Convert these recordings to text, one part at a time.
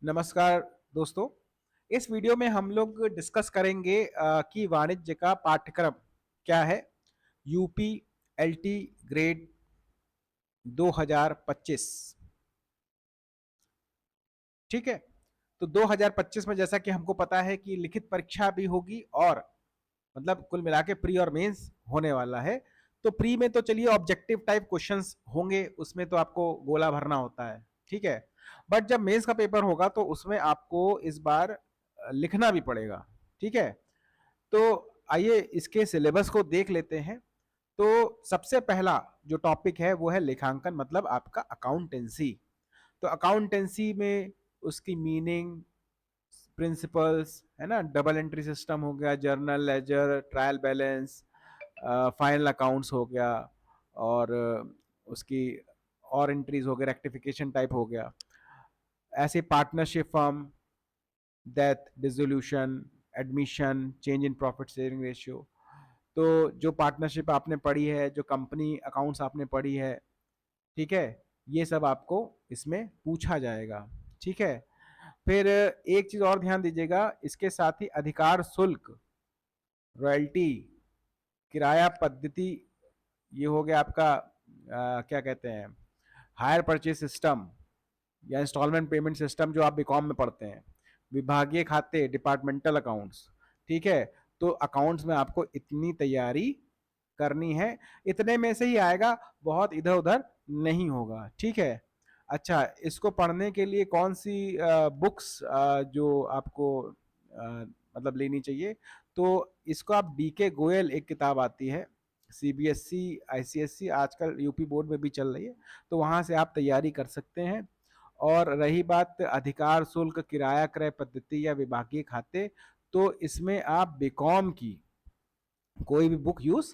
नमस्कार दोस्तों। इस वीडियो में हम लोग डिस्कस करेंगे कि वाणिज्य का पाठ्यक्रम क्या है। UP LT grade 2025। ठीक है। तो 2025 में जैसा कि हमको पता है कि लिखित परीक्षा भी होगी और मतलब कुल मिला के प्री और मेंस होने वाला है। तो प्री में तो चलिए ऑब्जेक्टिव टाइप क्वेश्चंस होंगे, उसमें तो आपको गोला भरना होता है। ठीक है। बट जब मेंस का पेपर होगा तो उसमें आपको इस बार लिखना भी पड़ेगा। ठीक है। तो आइए इसके सिलेबस को देख लेते हैं। तो सबसे पहला जो टॉपिक है वो है लेखांकन, मतलब आपका अकाउंटेंसी। तो अकाउंटेंसी में उसकी मीनिंग, प्रिंसिपल्स है ना, डबल एंट्री सिस्टम हो गया, journal ledger, trial balance, final accounts हो गया, और उसकी और एंट्रीज हो गया, रेक्टिफिकेशन टाइप हो गया। ऐसे partnership firm, death, dissolution, admission, change in profit sharing ratio. तो जो पार्टनरशिप आपने पढ़ी है, जो कंपनी अकाउंट्स आपने पढ़ी है, ठीक है, ये सब आपको इसमें पूछा जाएगा। ठीक है। फिर एक चीज और ध्यान दीजिएगा, इसके साथ ही अधिकार शुल्क, रॉयल्टी, किराया पद्धति, ये हो गया आपका क्या कहते हैं, हायर परचेज सिस्टम या इंस्टॉलमेंट पेमेंट सिस्टम जो आप बीकॉम में पढ़ते हैं, विभागीय खाते, डिपार्टमेंटल अकाउंट्स। ठीक है। तो अकाउंट्स में आपको इतनी तैयारी करनी है, इतने में से ही आएगा, बहुत इधर उधर नहीं होगा। ठीक है। अच्छा, इसको पढ़ने के लिए कौन सी बुक्स जो आपको मतलब लेनी चाहिए, तो इसको आप डीके गोयल, एक किताब आती है, सीबीएसई आईसीएसई आजकल यूपी बोर्ड में भी चल रही है, तो वहां से आप तैयारी कर सकते हैं। और रही बात अधिकार शुल्क, किराया क्रय पद्धति या विभागीय खाते, तो इसमें आप बीकॉम की कोई भी बुक यूज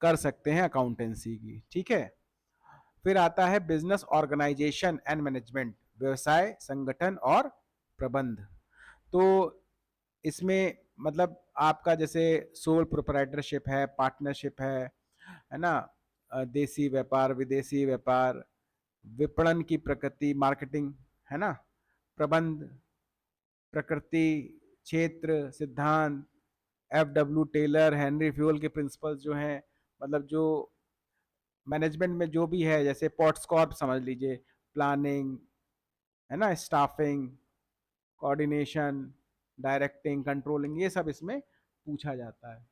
कर सकते हैं अकाउंटेंसी की। ठीक है। फिर आता है बिजनेस ऑर्गेनाइजेशन एंड मैनेजमेंट, व्यवसाय संगठन और प्रबंध। तो इसमें मतलब आपका जैसे सोल प्रोप्राइटरशिप है, पार्टनरशिप है ना, देसी व्यापार, विदेशी व्यापार, विपणन की प्रकृति, मार्केटिंग, है ना, प्रबंध, प्रकृति, क्षेत्र, सिद्धांत, F W Taylor, Henri Fayol के प्रिंसिपल्स जो हैं, मतलब जो मैनेजमेंट में जो भी है, जैसे पॉट्सकॉर्प समझ लीजिए, प्लानिंग, है ना, स्टाफिंग, कोऑर्डिनेशन, डायरेक्टिंग, कंट्रोलिंग, ये सब इसमें पूछा जाता है।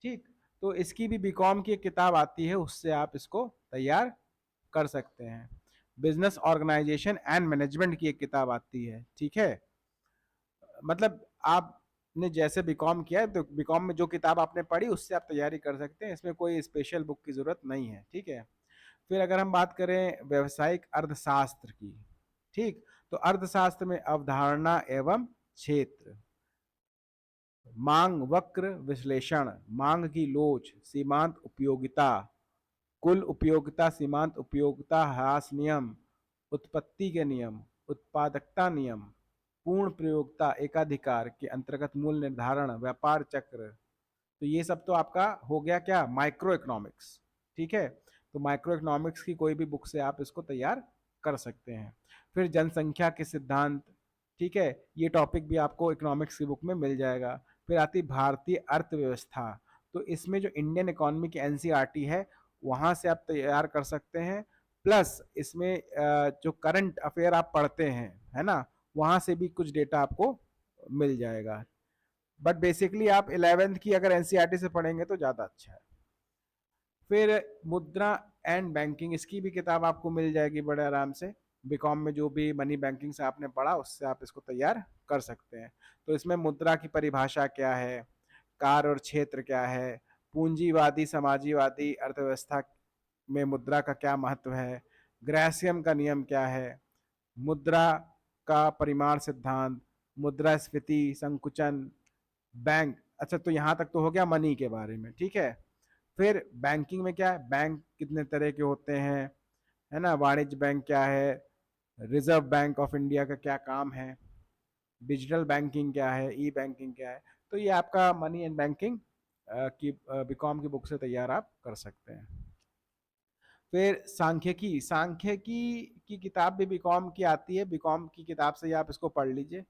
ठीक। तो इसकी भी बीकॉम की एक किताब आती है, उससे आप इसको तैयार कर सकते हैं। बिजनेस ऑर्गेनाइजेशन एंड मैनेजमेंट की एक किताब आती है। ठीक है। मतलब आपने जैसे बीकॉम किया है तो बीकॉम में जो किताब आपने पढ़ी उससे आप तैयारी कर सकते हैं, इसमें कोई स्पेशल बुक की जरूरत नहीं है। ठीक है। फिर अगर हम बात करें व्यवसायिक अर्थशास्त्र की, ठीक, तो अर्थशास्त्र में अवधारणा एवं क्षेत्र, मांग वक्र विश्लेषण, मांग की लोच, सीमांत उपयोगिता, कुल उपयोगिता, सीमांत उपयोगिता, ह्रास नियम, उत्पत्ति के नियम, उत्पादकता नियम, पूर्ण प्रयोगता, एकाधिकार के अंतर्गत मूल्य निर्धारण, व्यापार चक्र। तो ये सब तो आपका हो गया क्या, माइक्रो इकोनॉमिक्स। ठीक है। तो माइक्रो इकोनॉमिक्स की कोई भी बुक से आप इसको तैयार कर सकते हैं। फिर जनसंख्या के सिद्धांत, ठीक है, ये टॉपिक भी आपको इकोनॉमिक्स की बुक में मिल जाएगा। फिर आती भारतीय अर्थव्यवस्था, तो इसमें जो इंडियन इकोनॉमी की एनसीईआरटी है वहां से आप तैयार कर सकते हैं। प्लस इसमें जो करंट अफेयर आप पढ़ते हैं, है ना, वहां से भी कुछ डेटा आपको मिल जाएगा। बट बेसिकली आप 11th की अगर एनसीईआरटी से पढ़ेंगे तो ज़्यादा अच्छा है। फिर मुद्रा एंड बैंकिंग, इसकी भी किताब आपको मिल जाएगी बड़े आराम से। बीकॉम में जो भी मनी बैंकिंग से आपने पढ़ा उससे आप इसको तैयार कर सकते हैं। तो इसमें मुद्रा की परिभाषा क्या है, कार्य और क्षेत्र क्या है, पूंजीवादी समाजीवादी अर्थव्यवस्था में मुद्रा का क्या महत्व है, ग्रासियम का नियम क्या है, मुद्रा का परिमाण सिद्धांत, मुद्रास्फीति, संकुचन, बैंक। अच्छा, तो यहां तक तो हो गया मनी के बारे में। ठीक है। फिर बैंकिंग में क्या है, बैंक कितने तरह के होते हैं, है ना, वाणिज्य बैंक क्या है, रिजर्व बैंक ऑफ इंडिया का क्या काम है, डिजिटल बैंकिंग क्या है, ई बैंकिंग क्या है। तो ये आपका मनी एंड बैंकिंग की बीकॉम की बुक से तैयार आप कर सकते हैं। फिर सांख्यिकी, सांख्यिकी की किताब भी बीकॉम की आती है, बीकॉम की किताब से ही आप इसको पढ़ लीजिए।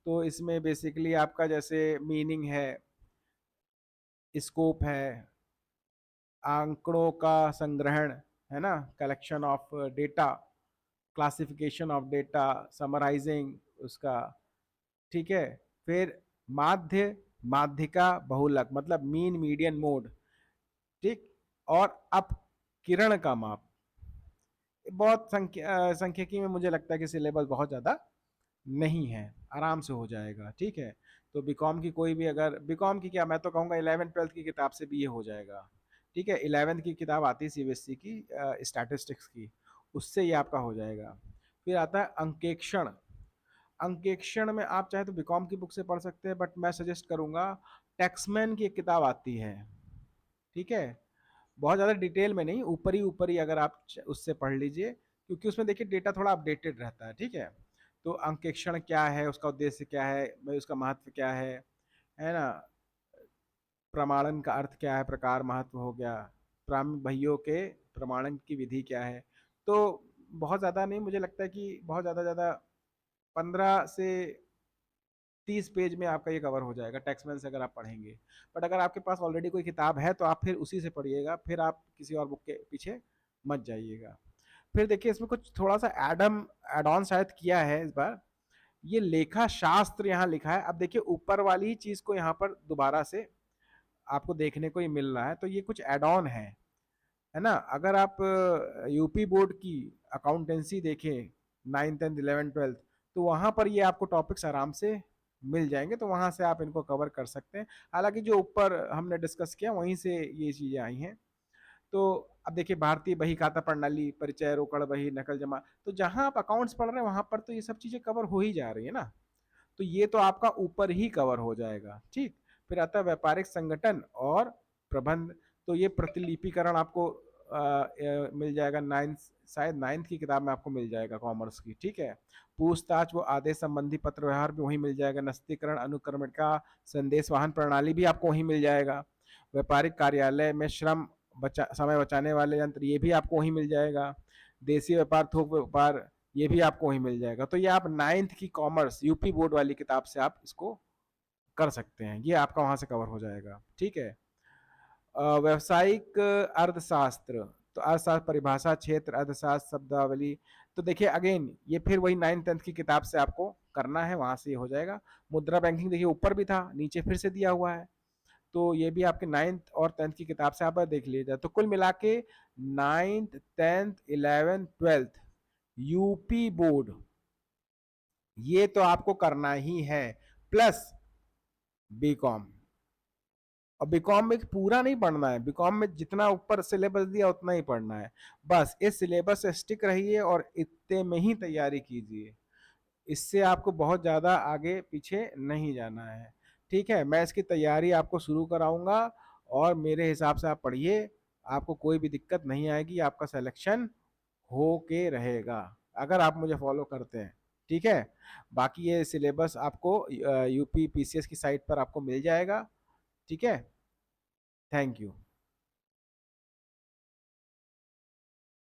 तो इसमें बेसिकली आपका जैसे मीनिंग है, स्कोप है, आंकड़ों का संग्रहण है ना, collection of data, classification of data, summarising उसका, ठीक है। फिर माध्य, माध्यिका, बहुलक मतलब मीन मीडियन मोड, ठीक। और अपकिरण का माप। बहुत सांख्यिकी में मुझे लगता है कि सिलेबस बहुत ज़्यादा नहीं है, आराम से हो जाएगा, ठीक है। तो बीकॉम की कोई भी, अगर बीकॉम की क्या, मैं तो कहूँगा 11th-12th की किताब से भी ये हो जाएगा, ठीक है। 11th की किताब आती है सीबीएसई की, स्टैटिस्टिक्स की, उससे ये आपका हो जाएगा। फिर आता है अंकेक्षण। अंकेक्षण में आप चाहे तो बीकॉम की बुक से पढ़ सकते हैं, बट मैं सजेस्ट करूंगा टैक्समैन की एक किताब आती है, ठीक है। बहुत ज़्यादा डिटेल में नहीं, ऊपर ही अगर आप उससे पढ़ लीजिए, क्योंकि उसमें देखिए डेटा थोड़ा अपडेटेड रहता है, ठीक है। तो अंकेक्षण क्या है, उसका उद्देश्य क्या है, भाई उसका महत्व क्या है ना, प्रमाणन का अर्थ क्या है, प्रकार महत्व हो गया, प्रारंभिक भइयों के प्रमाणन की विधि क्या है। तो बहुत ज़्यादा नहीं, मुझे लगता है कि बहुत ज़्यादा 15 से 30 पेज में आपका ये कवर हो जाएगा टैक्समैन से, अगर आप पढ़ेंगे। बट अगर आपके पास ऑलरेडी कोई किताब है तो आप फिर उसी से पढ़िएगा, फिर आप किसी और बुक के पीछे मत जाइएगा। फिर देखिए इसमें कुछ थोड़ा सा एड ऑन शायद किया है इस बार, ये लेखा शास्त्र यहाँ लिखा है। अब देखिए ऊपर वाली ही चीज को यहाँ पर दोबारा से आपको देखने को ही मिल रहा है, तो ये कुछ एड ऑन है ना। अगर आप यूपी बोर्ड की अकाउंटेंसी देखें 9th 10th 11th 12th, तो वहां पर ये आपको टॉपिक्स आराम से मिल जाएंगे, तो वहां से आप इनको कवर कर सकते हैं। हालांकि जो ऊपर हमने डिस्कस किया वहीं से ये चीजें आई हैं। तो अब देखिए भारतीय बही खाता प्रणाली, परिचय, रोकड़ बही, नकल जमा, तो जहां आप अकाउंट्स पढ़ रहे हैं वहां पर तो ये सब चीजें कवर हो ही जा रही है ना, तो ये तो आपका ऊपर ही कवर हो जाएगा, ठीक। फिर आता है व्यापारिक संगठन और प्रबंध, तो ये प्रतिलिपिकरण आपको मिल जाएगा 9th, शायद 9th की किताब में आपको मिल जाएगा कॉमर्स की, ठीक है। पूछताछ वो आदेश संबंधी पत्र व्यवहार भी वहीं मिल जाएगा, नस्तीकरण, अनुक्रमण का, संदेश वाहन प्रणाली भी आपको वहीं मिल जाएगा, व्यापारिक कार्यालय में श्रम समय बचाने वाले यंत्र, ये भी आपको वहीं मिल जाएगा, देसी व्यापार, थोक व्यापार, ये भी आपको वहीं मिल जाएगा। तो ये आप 9th की कॉमर्स यूपी बोर्ड वाली किताब से आप इसको कर सकते हैं, ये आपका वहां से कवर हो जाएगा, ठीक है। व्यवसायिक अर्थशास्त्र, तो अर्थशास्त्र, परिभाषा, क्षेत्र, अर्थशास्त्र, शब्दावली, तो देखिए अगेन ये फिर वही 9th 10th की किताब से आपको करना है, वहां से ये हो जाएगा। मुद्रा बैंकिंग देखिए ऊपर भी था, नीचे फिर से दिया हुआ है, तो ये भी आपके 9th और 10th की किताब से आप देख लीजिए। तो कुल मिला के 9th 10th 11th 12th UP board ये तो आपको करना ही है, प्लस बीकॉम। और बीकॉम में पूरा नहीं पढ़ना है, बीकॉम में जितना ऊपर सिलेबस दिया उतना ही पढ़ना है, बस इस सिलेबस से स्टिक रहिए और इतने में ही तैयारी कीजिए, इससे आपको बहुत ज़्यादा आगे पीछे नहीं जाना है, ठीक है। मैं इसकी तैयारी आपको शुरू कराऊंगा और मेरे हिसाब से आप पढ़िए, आपको कोई भी दिक्कत नहीं आएगी, आपका सिलेक्शन हो के रहेगा अगर आप मुझे फॉलो करते हैं, ठीक है। बाकी ये सिलेबस आपको यूपी पीसीएस की साइट पर आपको मिल जाएगा, ठीक है। Thank you.